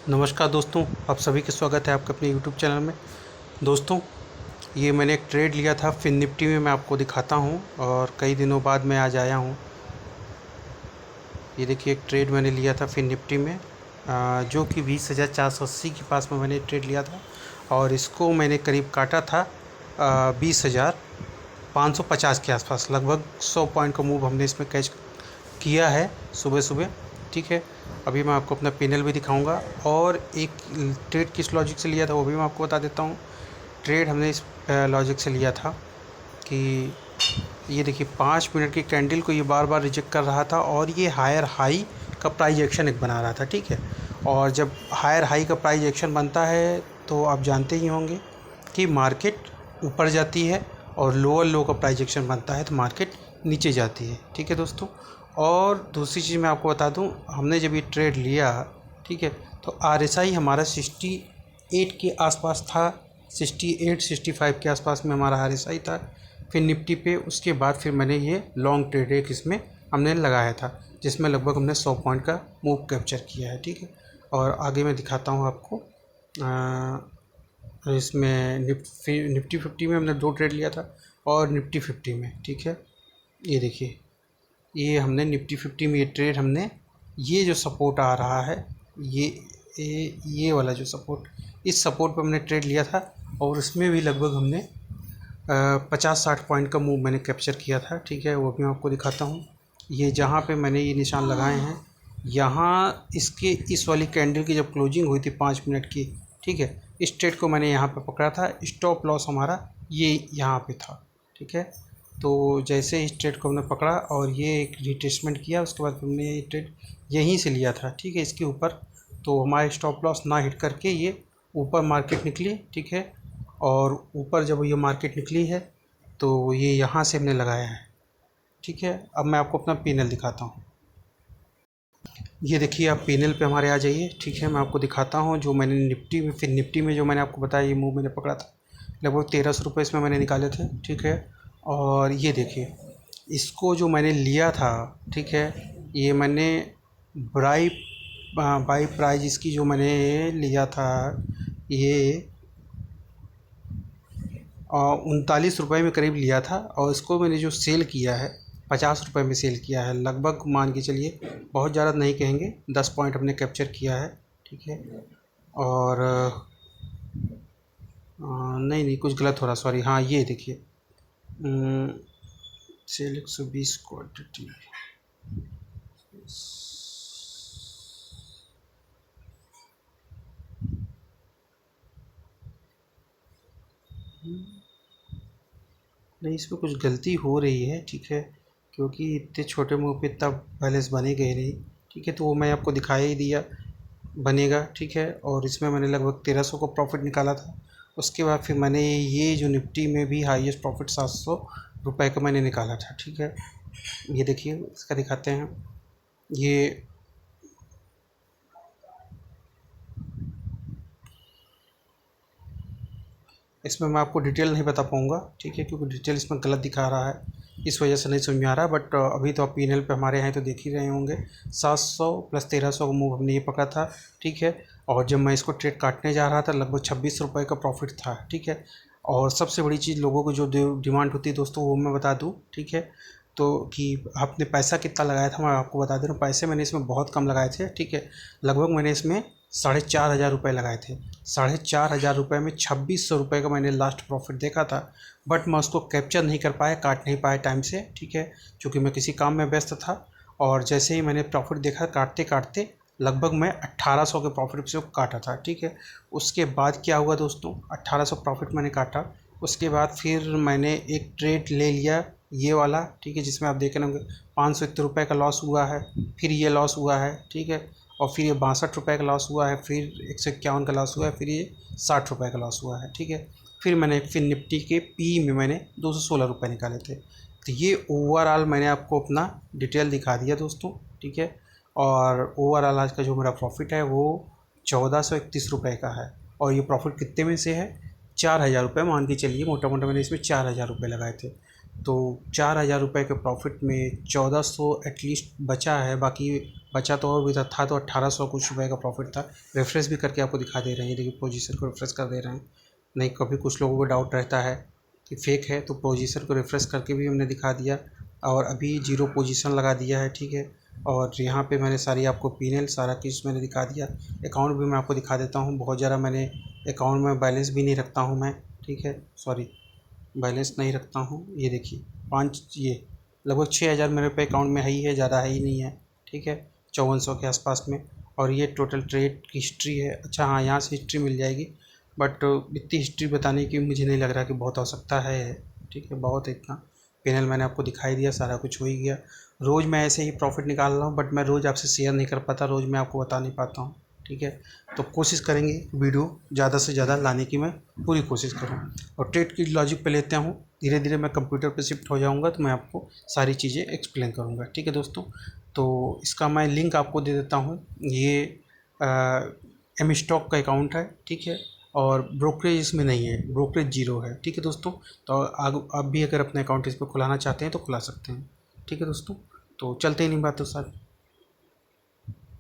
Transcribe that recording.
नमस्कार दोस्तों, आप सभी का स्वागत है आपके अपने यूट्यूब चैनल में। दोस्तों, ये मैंने एक ट्रेड लिया था फिन निफ्टी में, मैं आपको दिखाता हूँ और कई दिनों बाद मैं आज आया हूँ। ये देखिए, एक ट्रेड मैंने लिया था फिन निफ्टी में जो कि 20,480 के पास में मैंने ट्रेड लिया था और इसको मैंने करीब काटा था 20,550 के आसपास। लगभग 100 पॉइंट का मूव हमने इसमें कैच किया है सुबह सुबह। ठीक है, अभी मैं आपको अपना पैनल भी दिखाऊंगा और एक ट्रेड किस लॉजिक से लिया था वो भी मैं आपको बता देता हूँ। ट्रेड हमने इस लॉजिक से लिया था कि ये देखिए 5 मिनट की कैंडल को ये बार बार रिजेक्ट कर रहा था और ये हायर हाई का प्राइस एक्शन एक बना रहा था। ठीक है, और जब हायर हाई का प्राइस एक्शन बनता है तो आप जानते ही होंगे कि मार्केट ऊपर जाती है और लोअर लो का प्राइस एक्शन बनता है तो मार्केट नीचे जाती है। ठीक है दोस्तों, और दूसरी चीज़ मैं आपको बता दूं, हमने जब ये ट्रेड लिया, ठीक है, तो RSI हमारा 68 के आसपास था। 68-65 के आसपास में हमारा RSI था फिर निफ्टी पे। उसके बाद फिर मैंने ये लॉन्ग ट्रेड एक इसमें हमने लगाया था जिसमें लगभग हमने 100 पॉइंट का मूव कैप्चर किया है। ठीक है, और आगे मैं दिखाता हूँ आपको। इसमें निफ्टी 50 में हमने 2 ट्रेड लिया था और निफ्टी 50 में। ठीक है, ये देखिए, ये हमने निफ्टी 50 में ये ट्रेड हमने, ये जो सपोर्ट आ रहा है, ये वाला जो सपोर्ट, इस सपोर्ट पे हमने ट्रेड लिया था और उसमें भी लगभग हमने 50-60 पॉइंट का मूव मैंने कैप्चर किया था। ठीक है, वो भी मैं आपको दिखाता हूँ। ये जहाँ पे मैंने ये निशान लगाए हैं, यहाँ इसके इस वाली कैंडल की जब क्लोजिंग हुई थी 5 मिनट की, ठीक है, इस ट्रेड को मैंने यहाँ पे पकड़ा था। स्टॉप लॉस हमारा ये यहाँ पे था। ठीक है, तो जैसे इस ट्रेड को हमने पकड़ा और ये एक रिट्रेसमेंट किया, उसके बाद हमने ये ट्रेड यहीं से लिया था। ठीक है, इसके ऊपर तो हमारे स्टॉप लॉस ना हिट करके ये ऊपर मार्केट निकली। ठीक है, और ऊपर जब ये मार्केट निकली है तो ये यहाँ से हमने लगाया है। ठीक है, अब मैं आपको अपना पैनल दिखाता हूँ। ये देखिए, आप पैनल पे हमारे आ जाइए। ठीक है, मैं आपको दिखाता हूँ जो मैंने निफ्टी में, फिर निफ्टी में जो मैंने आपको बताया, ये मूव मैंने पकड़ा था, लगभग 1300 रुपये इसमें मैंने निकाले थे। ठीक है, और ये देखिए, इसको जो मैंने लिया था, ठीक है, ये मैंने बाई बाई प्राइस इसकी जो मैंने लिया था, ये 39 रुपये में करीब लिया था और इसको मैंने जो सेल किया है 50 रुपये में सेल किया है। लगभग मान के चलिए, बहुत ज़्यादा नहीं कहेंगे, 10 पॉइंट हमने कैप्चर किया है। ठीक है, और नहीं नहीं, कुछ गलत हो रहा, सॉरी। हाँ, ये देखिए, सेल 120 क्वान्टिटी, नहीं, इसमें कुछ गलती हो रही है। ठीक है, क्योंकि इतने छोटे मुँह पे इतना बैलेंस बनेगा ही नहीं। ठीक है, तो वो मैं आपको दिखा ही दिया बनेगा। ठीक है, और इसमें मैंने लगभग 1300 का प्रॉफिट निकाला था। उसके बाद फिर मैंने ये जो निफ्टी में भी हाईएस्ट प्रॉफिट 700 रुपये का मैंने निकाला था। ठीक है, ये देखिए, इसका दिखाते हैं। ये इसमें मैं आपको डिटेल नहीं बता पाऊँगा। ठीक है, क्योंकि डिटेल इसमें गलत दिखा रहा है, इस वजह से नहीं समझ में आ रहा। बट अभी तो आप पीएनएल पे हमारे यहाँ तो देख ही रहे होंगे, 700 प्लस 1300 का मूव हमने ये पकड़ा था। ठीक है, और जब मैं इसको ट्रेड काटने जा रहा था लगभग 26 रुपये का प्रॉफिट था। ठीक है, और सबसे बड़ी चीज़ लोगों को जो डिमांड होती है दोस्तों, वो मैं बता दूँ। ठीक है, तो कि आपने पैसा कितना लगाया था, मैं आपको बता दे रहा हूँ। पैसे मैंने इसमें बहुत कम लगाए थे। ठीक है, लगभग मैंने इसमें 4,500 रुपये लगाए थे। 4,500 रुपये में 2600 रुपये का मैंने लास्ट प्रॉफिट देखा था। बट मैं उसको कैप्चर नहीं कर पाया, काट नहीं पाया टाइम से। ठीक है, क्योंकि मैं किसी काम में व्यस्त था। और जैसे ही मैंने प्रॉफिट देखा, काटते काटते लगभग मैं 1800 के प्रॉफिट से काटा था। ठीक है, उसके बाद क्या हुआ दोस्तों, 1800 प्रॉफिट मैंने काटा। उसके बाद फिर मैंने एक ट्रेड ले लिया, ये वाला। ठीक है, जिसमें आप देख रहे होंगे 571 रुपये का लॉस हुआ है। फिर ये लॉस हुआ है। ठीक है, और फिर ये 62 रुपये का लॉस हुआ है। फिर 151 का लॉस हुआ है। फिर ये 60 रुपये का लॉस हुआ है। ठीक है, फिर निफ्टी के पी में मैंने 216 रुपये निकाले थे। तो ये ओवरऑल मैंने आपको अपना डिटेल दिखा दिया दोस्तों। ठीक है, और ओवरऑल आज का जो मेरा प्रॉफिट है वो 1431 रुपये का है। और ये प्रॉफिट कितने में से है, 4,000 रुपये मान के चलिए, मोटा मोटा मैंने इसमें 4,000 रुपये लगाए थे। तो 4,000 रुपये के प्रॉफिट में 1,400 एटलीस्ट बचा है, बाकी बचा तो और भी था तो 1,800 कुछ रुपए का प्रॉफिट था। रेफ्रेश भी करके आपको दिखा दे रहे हैं, ये देखिए पोजीशन को रिफ्रेश कर दे रहे हैं। नहीं, कभी कुछ लोगों को डाउट रहता है कि फेक है, तो पोजीशन को रिफ्रेश करके भी हमने दिखा दिया और अभी 0 पोजीशन लगा दिया है, ठीक है। और यहाँ पे मैंने सारी आपको पीएनएल सारा कुछ मैंने दिखा दिया। अकाउंट भी मैं आपको दिखा देता हूँ, बहुत ज़्यादा मैंने अकाउंट में बैलेंस भी नहीं रखता हूँ मैं, ठीक है, सॉरी बैलेंस नहीं रखता हूँ। ये देखिए 5 ये लगभग 6,000 मेरे पे अकाउंट में है, ज़्यादा है ही नहीं है, ठीक है, 5400 के आसपास में। और ये टोटल ट्रेड की हिस्ट्री है। अच्छा हाँ, यहाँ से हिस्ट्री मिल जाएगी, बट इतनी हिस्ट्री बताने की मुझे नहीं लग रहा कि बहुत आवश्यकता है, ठीक है, बहुत है इतना। पैनल मैंने आपको दिखाई दिया, सारा कुछ हो ही गया। रोज़ मैं ऐसे ही प्रॉफिट निकाल रहा हूँ, बट मैं रोज़ आपसे शेयर नहीं कर पाता, रोज़ मैं आपको बता नहीं पाता हूँ, ठीक है। तो कोशिश करेंगे वीडियो ज़्यादा से ज़्यादा लाने की, मैं पूरी कोशिश करूँ। और ट्रेड की लॉजिक पे लेते हूँ, धीरे धीरे मैं कंप्यूटर पे शिफ्ट हो जाऊँगा तो मैं आपको सारी चीज़ें एक्सप्लेन करूँगा, ठीक है दोस्तों। तो इसका मैं लिंक आपको दे देता हूँ। ये एम स्टॉक का अकाउंट है, ठीक है, और ब्रोकरेज इसमें नहीं है, ब्रोकरेज 0 है, ठीक है दोस्तों। तो आप भी अगर अपने अकाउंट इस पर खुलाना चाहते हैं तो खुला सकते हैं, ठीक है दोस्तों। तो चलते ही नहीं बातों साथ।